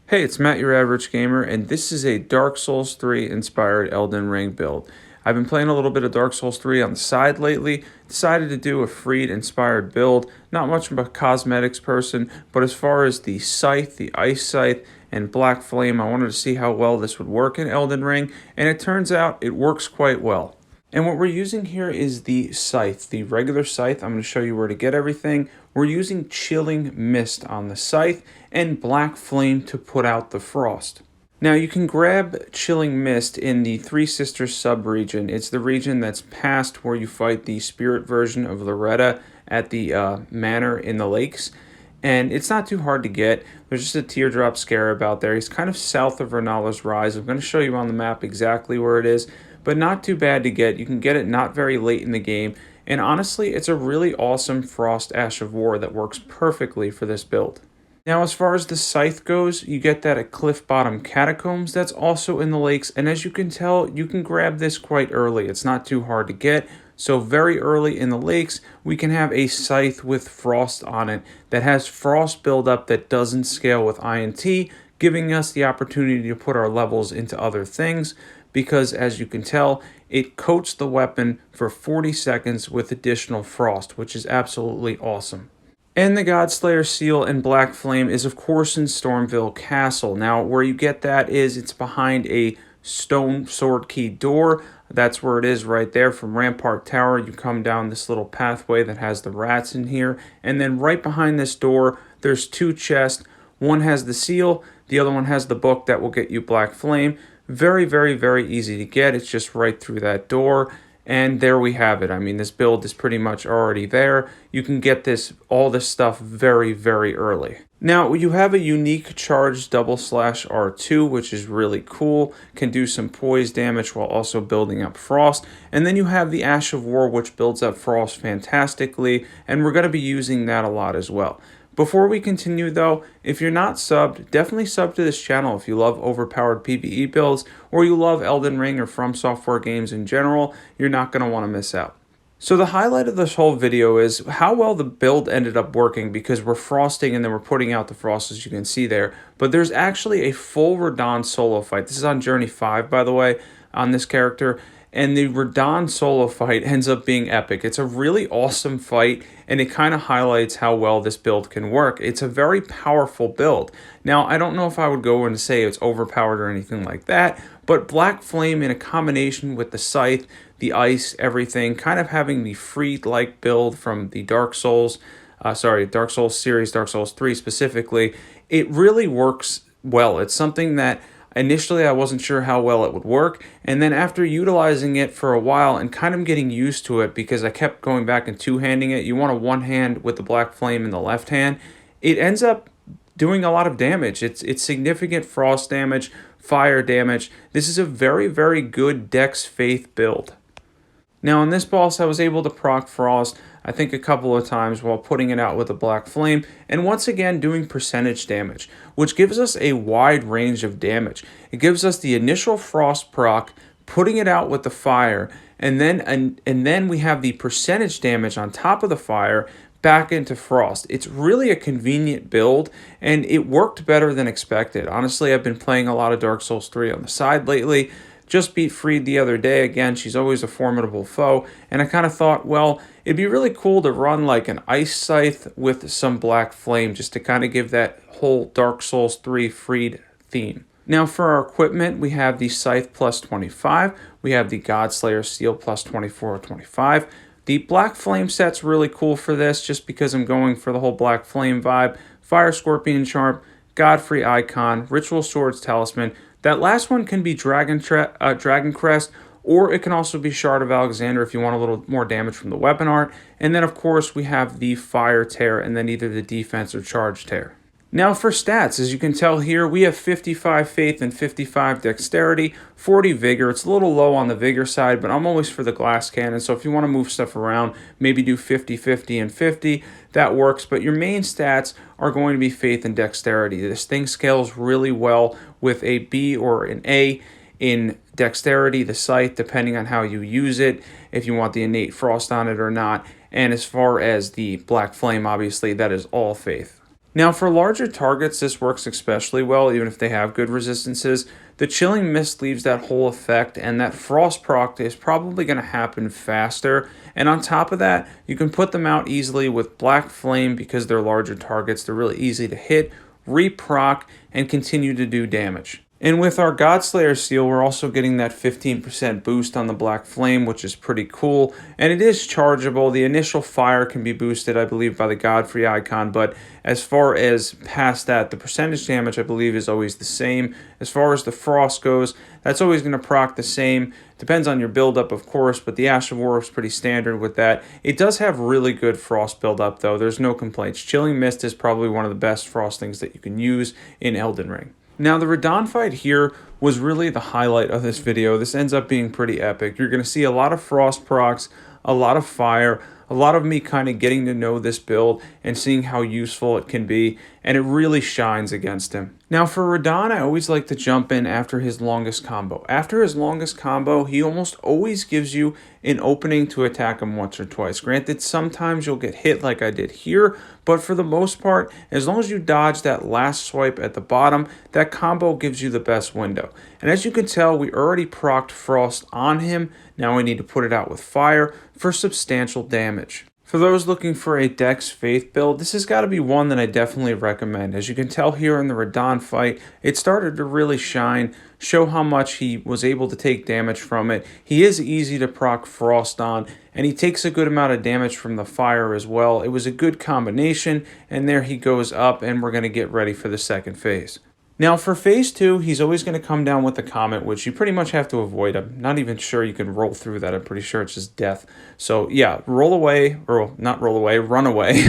Hey, it's Matt, your average gamer, and this is a Dark Souls 3 inspired Elden Ring build. I've been playing a little bit of Dark Souls 3 on the side lately, decided to do a Friede inspired build. Not much of a cosmetics person, but as far as the Scythe, the Ice Scythe, and Black Flame, I wanted to see how well this would work in Elden Ring, and it turns out it works quite well. And what we're using here is the Scythe, the regular Scythe. I'm going to show you where to get everything. We're using Chilling Mist on the Scythe and Black Flame to put out the frost. Now you can grab Chilling Mist in the Three Sisters sub-region. It's the region that's past where you fight the spirit version of Loretta at the manor in the lakes. And it's not too hard to get. There's just a teardrop scarab out there. He's kind of south of Renala's Rise. I'm going to show you on the map exactly where it is, but not too bad to get. You can get it not very late in the game. And honestly, it's a really awesome Frost Ash of War that works perfectly for this build. Now, as far as the Scythe goes, you get that at Cliff Bottom Catacombs. That's also in the lakes. And as you can tell, you can grab this quite early. It's not too hard to get. So very early in the lakes, we can have a Scythe with Frost on it that has Frost buildup that doesn't scale with INT, giving us the opportunity to put our levels into other things because, as you can tell, it coats the weapon for 40 seconds with additional Frost, which is absolutely awesome. And the Godslayer seal and Black Flame is, of course, in Stormville Castle. Now, where you get that is it's behind a stone sword key door. That's where it is right there from Rampart Tower. You come down this little pathway that has the rats in here. And then right behind this door, there's two chests. One has the seal. The other one has the book that will get you Black Flame. Very, very, very easy to get. It's just right through that door. And there we have it. I mean, this build is pretty much already there. You can get all this stuff very, very early. Now, you have a unique charged /R2, which is really cool. Can do some poise damage while also building up Frost. And then you have the Ash of War, which builds up Frost fantastically. And we're going to be using that a lot as well. Before we continue though, if you're not subbed, definitely sub to this channel if you love overpowered PvE builds or you love Elden Ring or From Software games in general. You're not going to want to miss out. So the highlight of this whole video is how well the build ended up working because we're frosting and then we're putting out the frost as you can see there. But there's actually a full Radahn solo fight. This is on Journey 5 by the way on this character. And the Radahn solo fight ends up being epic. It's a really awesome fight, and it kind of highlights how well this build can work. It's a very powerful build. Now, I don't know if I would go and say it's overpowered or anything like that, but Black Flame in a combination with the Scythe, the Ice, everything, kind of having the Friede-like build from the Dark Souls series, Dark Souls 3 specifically, it really works well. It's something that initially, I wasn't sure how well it would work, and then after utilizing it for a while and kind of getting used to it because I kept going back and two-handing it, you want a one-hand with the Black Flame in the left hand, it ends up doing a lot of damage. It's significant frost damage, fire damage. This is a very, very good Dex Faith build. Now, on this boss, I was able to proc Frost, I think a couple of times while putting it out with a Black Flame, and once again doing percentage damage, which gives us a wide range of damage. It gives us the initial Frost proc, putting it out with the fire, and then we have the percentage damage on top of the fire back into Frost. It's really a convenient build, and it worked better than expected. Honestly, I've been playing a lot of Dark Souls 3 on the side lately. Just beat Friede the other day. Again, she's always a formidable foe. And I kind of thought, well, it'd be really cool to run like an Ice Scythe with some Black Flame just to kind of give that whole Dark Souls 3 Friede theme. Now for our equipment, we have the Scythe plus 25. We have the Godslayer Seal plus 24 or 25. The Black Flame set's really cool for this just because I'm going for the whole Black Flame vibe. Fire Scorpion Charm, Godfrey Icon, Ritual Swords Talisman. That last one can be Dragoncrest, or it can also be Shard of Alexander if you want a little more damage from the weapon art. And then, of course, we have the Fire Tear and then either the Defense or Charge Tear. Now for stats, as you can tell here, we have 55 Faith and 55 Dexterity, 40 Vigor. It's a little low on the Vigor side, but I'm always for the Glass Cannon, so if you want to move stuff around, maybe do 50, 50, and 50, that works. But your main stats are going to be Faith and Dexterity. This thing scales really well with a B or an A in Dexterity, the Scythe, depending on how you use it, if you want the innate Frost on it or not. And as far as the Black Flame, obviously, that is all Faith. Now, for larger targets, this works especially well, even if they have good resistances. The Chilling Mist leaves that whole effect, and that Frost proc is probably going to happen faster. And on top of that, you can put them out easily with Black Flame because they're larger targets. They're really easy to hit, re-proc, and continue to do damage. And with our Godslayer seal, we're also getting that 15% boost on the Black Flame, which is pretty cool. And it is chargeable. The initial fire can be boosted, I believe, by the Godfrey Icon. But as far as past that, the percentage damage, I believe, is always the same. As far as the Frost goes, that's always going to proc the same. Depends on your buildup, of course, but the Ash of War is pretty standard with that. It does have really good Frost buildup, though. There's no complaints. Chilling Mist is probably one of the best Frost things that you can use in Elden Ring. Now, the Radahn fight here was really the highlight of this video. This ends up being pretty epic. You're going to see a lot of Frost procs, a lot of fire, a lot of me kind of getting to know this build and seeing how useful it can be, and it really shines against him. Now, for Radahn, I always like to jump in after his longest combo. After his longest combo, he almost always gives you an opening to attack him once or twice. Granted, sometimes you'll get hit like I did here, but for the most part, as long as you dodge that last swipe at the bottom, that combo gives you the best window. And as you can tell, we already procced Frost on him. Now we need to put it out with fire for substantial damage. For those looking for a Dex Faith build, this has got to be one that I definitely recommend. As you can tell here in the Radahn fight, it started to really shine, show how much he was able to take damage from it. He is easy to proc Frost on, and he takes a good amount of damage from the fire as well. It was a good combination, and there he goes up, and we're going to get ready for the second phase. Now, for Phase 2, he's always going to come down with the Comet, which you pretty much have to avoid. I'm not even sure you can roll through that. I'm pretty sure it's just death. So, yeah, roll away, or not roll away, run away,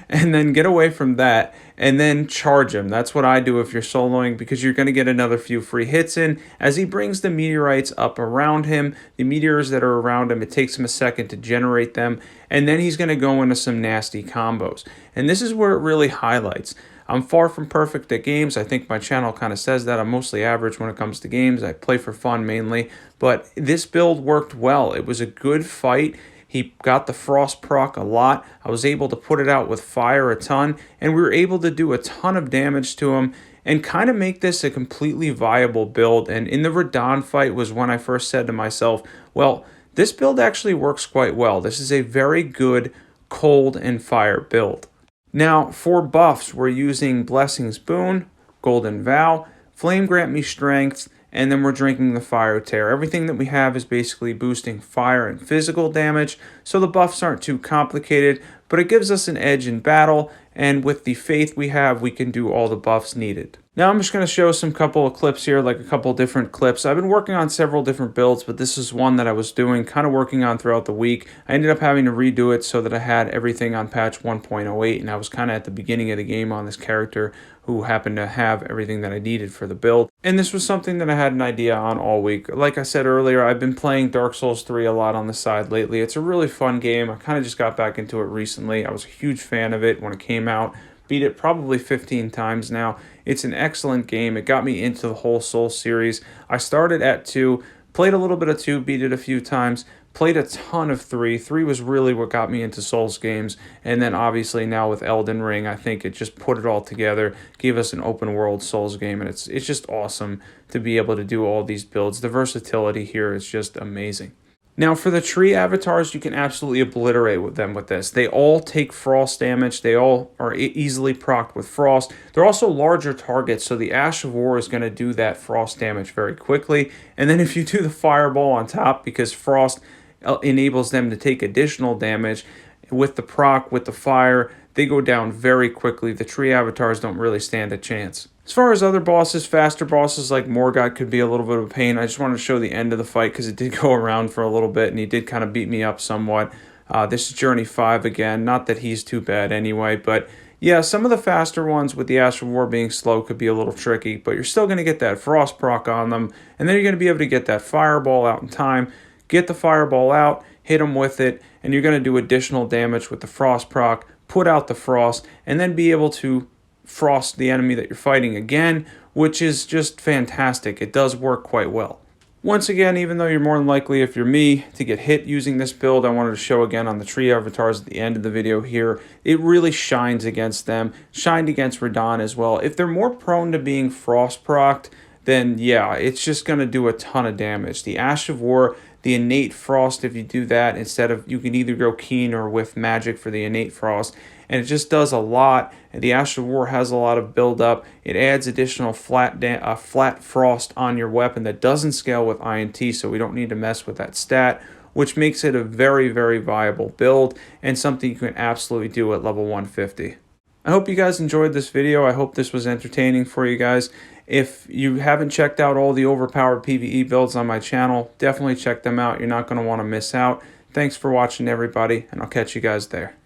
and then get away from that, and then charge him. That's what I do if you're soloing, because you're going to get another few free hits in. As he brings the meteorites up around him, the meteors that are around him, it takes him a second to generate them, and then he's going to go into some nasty combos. And this is where it really highlights. I'm far from perfect at games. I think my channel kind of says that. I'm mostly average when it comes to games. I play for fun mainly. But this build worked well. It was a good fight. He got the Frost proc a lot. I was able to put it out with fire a ton. And we were able to do a ton of damage to him and kind of make this a completely viable build. And in the Radahn fight was when I first said to myself, well, this build actually works quite well. This is a very good cold and fire build. Now, for buffs, we're using Blessing's Boon, Golden Vow, Flame Grant Me Strength, and then we're drinking the Fire Tear. Everything that we have is basically boosting fire and physical damage, so the buffs aren't too complicated, but it gives us an edge in battle, and with the faith we have, we can do all the buffs needed. Now I'm just going to show some couple of clips here, like a couple different clips. I've been working on several different builds, but this is one that I was doing, kind of working on throughout the week. I ended up having to redo it so that I had everything on patch 1.08, and I was kind of at the beginning of the game on this character who happened to have everything that I needed for the build. And this was something that I had an idea on all week. Like I said earlier, I've been playing Dark Souls 3 a lot on the side lately. It's a really fun game. I kind of just got back into it recently. I was a huge fan of it when it came out. Beat it probably 15 times now. It's an excellent game. It got me into the whole Souls series. I started at 2, played a little bit of 2, beat it a few times, played a ton of 3. 3 was really what got me into Souls games. And then obviously now with Elden Ring, I think it just put it all together, gave us an open world Souls game, and it's just awesome to be able to do all these builds. The versatility here is just amazing. Now, for the tree avatars, you can absolutely obliterate them with this. They all take frost damage. They all are easily procced with frost. They're also larger targets, so the Ash of War is going to do that frost damage very quickly. And then if you do the fireball on top, because frost enables them to take additional damage, with the proc, with the fire, they go down very quickly. The tree avatars don't really stand a chance. As far as other bosses, faster bosses like Morgott could be a little bit of a pain. I just wanted to show the end of the fight because it did go around for a little bit and he did kind of beat me up somewhat. This is Journey 5 again. Not that he's too bad anyway, but yeah, some of the faster ones with the Ash of War being slow could be a little tricky, but you're still going to get that frost proc on them, and then you're going to be able to get that fireball out in time. Get the fireball out, hit them with it, and you're going to do additional damage with the frost proc, put out the frost, and then be able to frost the enemy that you're fighting again, which is just fantastic. It does work quite well. Once again, even though you're more than likely, if you're me, to get hit using this build, I wanted to show again on the tree avatars at the end of the video here, it really shines against them, shined against Radahn as well. If they're more prone to being frost procced, then yeah, it's just going to do a ton of damage. The Ash of War, the innate frost, if you do that, instead of, you can either go keen or with magic for the innate frost, and it just does a lot. And the Ash of War has a lot of buildup. It adds additional flat frost on your weapon that doesn't scale with INT, so we don't need to mess with that stat, which makes it a very, very viable build and something you can absolutely do at level 150. I hope you guys enjoyed this video. I hope this was entertaining for you guys. If you haven't checked out all the overpowered PvE builds on my channel, definitely check them out. You're not going to want to miss out. Thanks for watching, everybody, and I'll catch you guys there.